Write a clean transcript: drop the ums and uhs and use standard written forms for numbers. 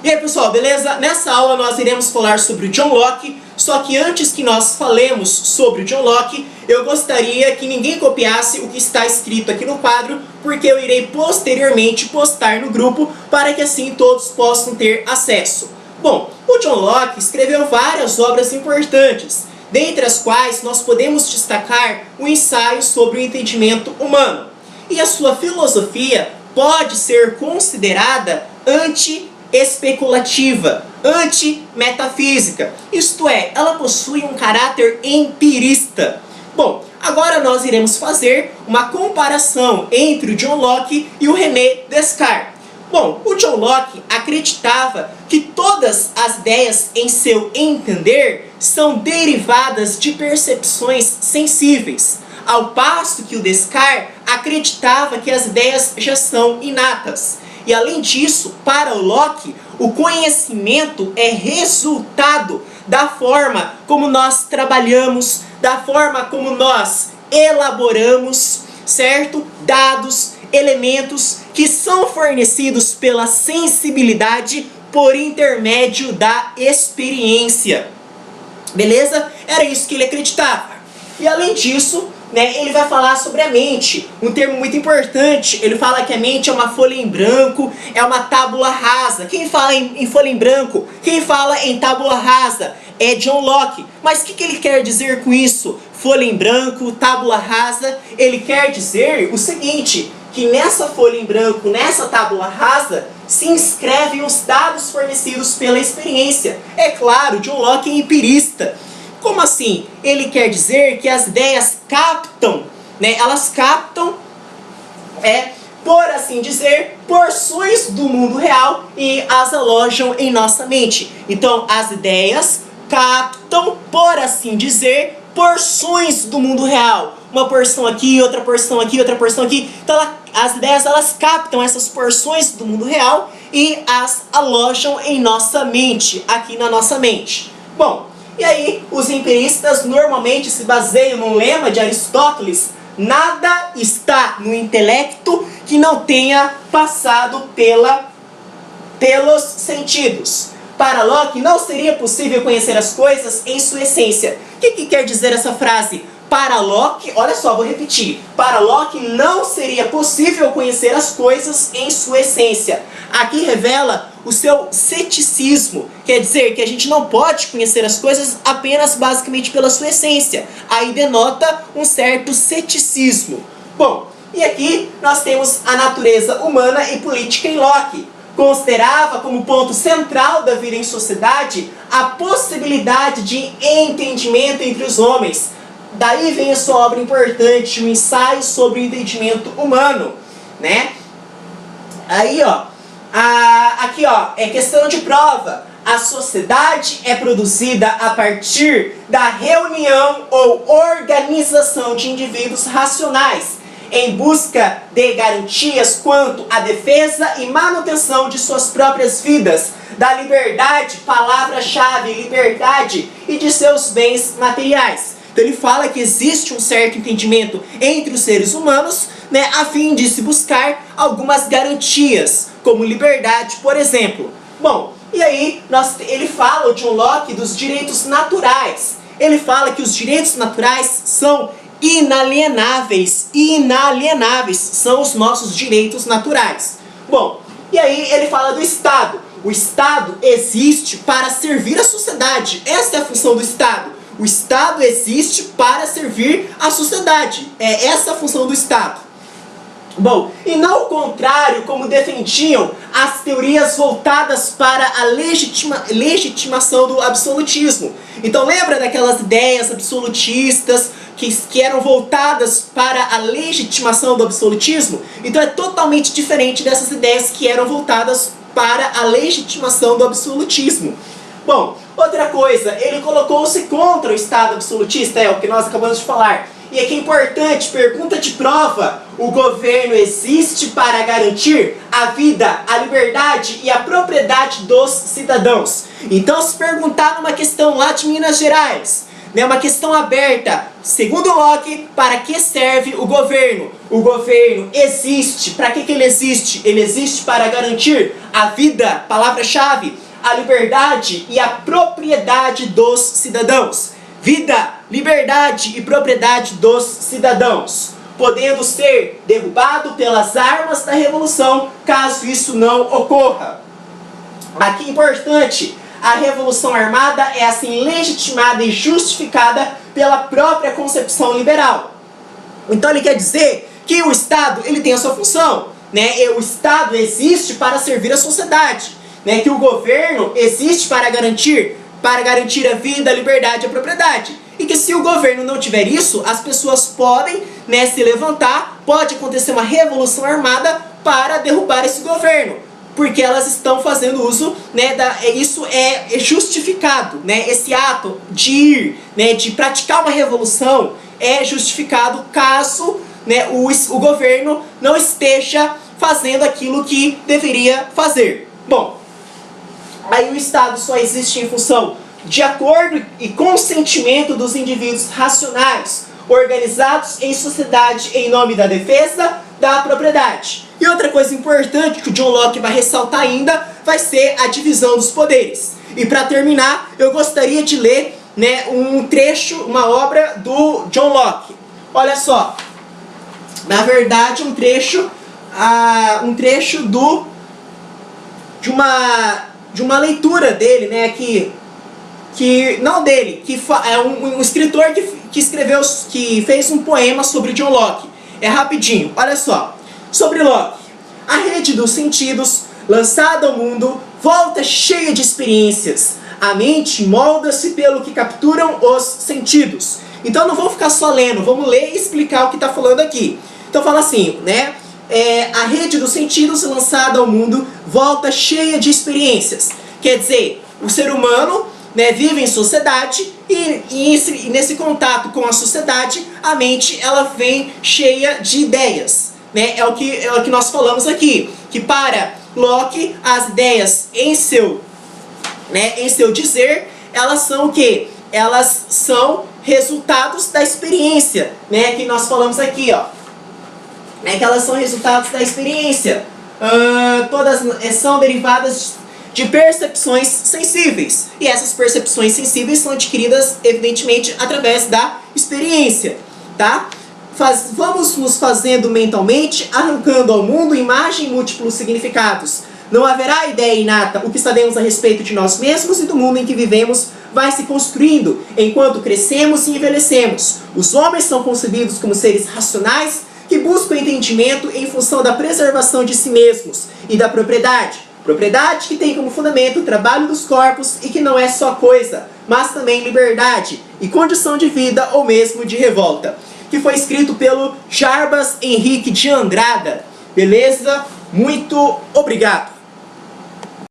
E aí pessoal, beleza? Nessa aula nós iremos falar sobre o John Locke, só que antes que nós falemos sobre o John Locke, eu gostaria que ninguém copiasse o que está escrito aqui no quadro, porque eu irei posteriormente postar no grupo para que assim todos possam ter acesso. Bom, o John Locke escreveu várias obras importantes, dentre as quais nós podemos destacar o ensaio sobre o entendimento humano. E a sua filosofia pode ser considerada anti-especulativa, anti-metafísica, isto é, ela possui um caráter empirista. Bom, agora nós iremos fazer uma comparação entre o John Locke e o René Descartes. Bom, o John Locke acreditava que todas as ideias em seu entender são derivadas de percepções sensíveis, ao passo que o Descartes acreditava que as ideias já são inatas. E além disso, para o Locke, o conhecimento é resultado da forma como nós trabalhamos, da forma como nós elaboramos, certo? Dados, elementos que são fornecidos pela sensibilidade por intermédio da experiência. Beleza? Era isso que ele acreditava. E além disso, ele vai falar sobre a mente, um termo muito importante. Ele fala que a mente é uma folha em branco, é uma tábula rasa. Quem fala em folha em branco, quem fala em tábula rasa é John Locke. Mas o que ele quer dizer com isso? Folha em branco, tábula rasa. Ele quer dizer o seguinte, que nessa folha em branco, nessa tábula rasa, se inscrevem os dados fornecidos pela experiência. É claro, John Locke é empirista. Como assim? Ele quer dizer que as ideias captam, elas captam, por assim dizer, porções do mundo real e as alojam em nossa mente. Então, as ideias captam, por assim dizer, porções do mundo real. Uma porção aqui, outra porção aqui, outra porção aqui. Então, as ideias elas captam essas porções do mundo real e as alojam em nossa mente, aqui na nossa mente. Bom, e aí, os empiristas normalmente se baseiam no lema de Aristóteles: nada está no intelecto que não tenha passado pelos sentidos. Para Locke, não seria possível conhecer as coisas em sua essência. O que quer dizer essa frase? Para Locke, olha só, vou repetir. Para Locke, não seria possível conhecer as coisas em sua essência. Aqui revela o seu ceticismo. Quer dizer que a gente não pode conhecer as coisas apenas basicamente pela sua essência. Aí denota um certo ceticismo. Bom, e aqui nós temos a natureza humana e política em Locke. Considerava como ponto central da vida em sociedade a possibilidade de entendimento entre os homens. Daí vem a sua obra importante, o ensaio sobre o entendimento humano, Aí, aqui, é questão de prova. A sociedade é produzida a partir da reunião ou organização de indivíduos racionais, em busca de garantias quanto à defesa e manutenção de suas próprias vidas, da liberdade, palavra-chave, liberdade, e de seus bens materiais. Então ele fala que existe um certo entendimento entre os seres humanos, a fim de se buscar algumas garantias, como liberdade, por exemplo. Bom, e aí ele fala, o John Locke, dos direitos naturais. Ele fala que os direitos naturais são inalienáveis. Inalienáveis são os nossos direitos naturais. Bom, e aí ele fala do Estado. O Estado existe para servir a sociedade. Essa é a função do Estado. O Estado existe para servir a sociedade. É essa a função do Estado. Bom, e não o contrário, como defendiam as teorias voltadas para a legitimação do absolutismo. Então lembra daquelas ideias absolutistas que eram voltadas para a legitimação do absolutismo? Então é totalmente diferente dessas ideias que eram voltadas para a legitimação do absolutismo. Bom, outra coisa, ele colocou-se contra o Estado absolutista, é o que nós acabamos de falar. E aqui é importante, pergunta de prova: o governo existe para garantir a vida, a liberdade e a propriedade dos cidadãos. Então, se perguntar numa questão lá de Minas Gerais, né, uma questão aberta. Segundo Locke, para que serve o governo? O governo existe. Para que ele existe? Ele existe para garantir a vida, palavra-chave, a liberdade e a propriedade dos cidadãos. Vida, liberdade e propriedade dos cidadãos, podendo ser derrubado pelas armas da revolução, caso isso não ocorra. Aqui importante, a revolução armada é assim legitimada e justificada pela própria concepção liberal. Então ele quer dizer que o Estado ele tem a sua função, né? E o Estado existe para servir a sociedade, né? Que o governo existe para garantir a vida, a liberdade e a propriedade. E que se o governo não tiver isso, as pessoas podem, né, se levantar, pode acontecer uma revolução armada para derrubar esse governo, porque elas estão fazendo uso, né, isso é justificado, né, esse ato de ir, né, de praticar uma revolução é justificado caso, né, o governo não esteja fazendo aquilo que deveria fazer. Bom, aí o Estado só existe em função de acordo e consentimento dos indivíduos racionais, organizados em sociedade em nome da defesa da propriedade. E outra coisa importante que o John Locke vai ressaltar ainda vai ser a divisão dos poderes. E para terminar, eu gostaria de ler, né, um trecho, uma obra do John Locke. Olha só, na verdade um trecho de uma leitura dele, né, que é um escritor que escreveu, que fez um poema sobre John Locke. É rapidinho, olha só. Sobre Locke: a rede dos sentidos, lançada ao mundo, volta cheia de experiências. A mente molda-se pelo que capturam os sentidos. Então não vamos ficar só lendo, vamos ler e explicar o que está falando aqui. Então fala assim, né? A rede dos sentidos lançada ao mundo volta cheia de experiências. Quer dizer, o ser humano, né, vive em sociedade e nesse contato com a sociedade, a mente ela vem cheia de ideias, né? É o que nós falamos aqui, que para Locke as ideias em seu dizer, elas são o quê? Elas são resultados da experiência, né? Que nós falamos aqui, ó, né? Que elas são resultados da experiência. Todas são derivadas de percepções sensíveis. E essas percepções sensíveis são adquiridas, evidentemente, através da experiência, tá? Vamos nos fazendo mentalmente, arrancando ao mundo imagem e múltiplos significados. Não haverá ideia inata. O que sabemos a respeito de nós mesmos e do mundo em que vivemos vai se construindo enquanto crescemos e envelhecemos. Os homens são concebidos como seres racionais que buscam entendimento em função da preservação de si mesmos e da propriedade. Propriedade que tem como fundamento o trabalho dos corpos e que não é só coisa, mas também liberdade e condição de vida ou mesmo de revolta. Que foi escrito pelo Jarbas Henrique de Andrada. Beleza? Muito obrigado!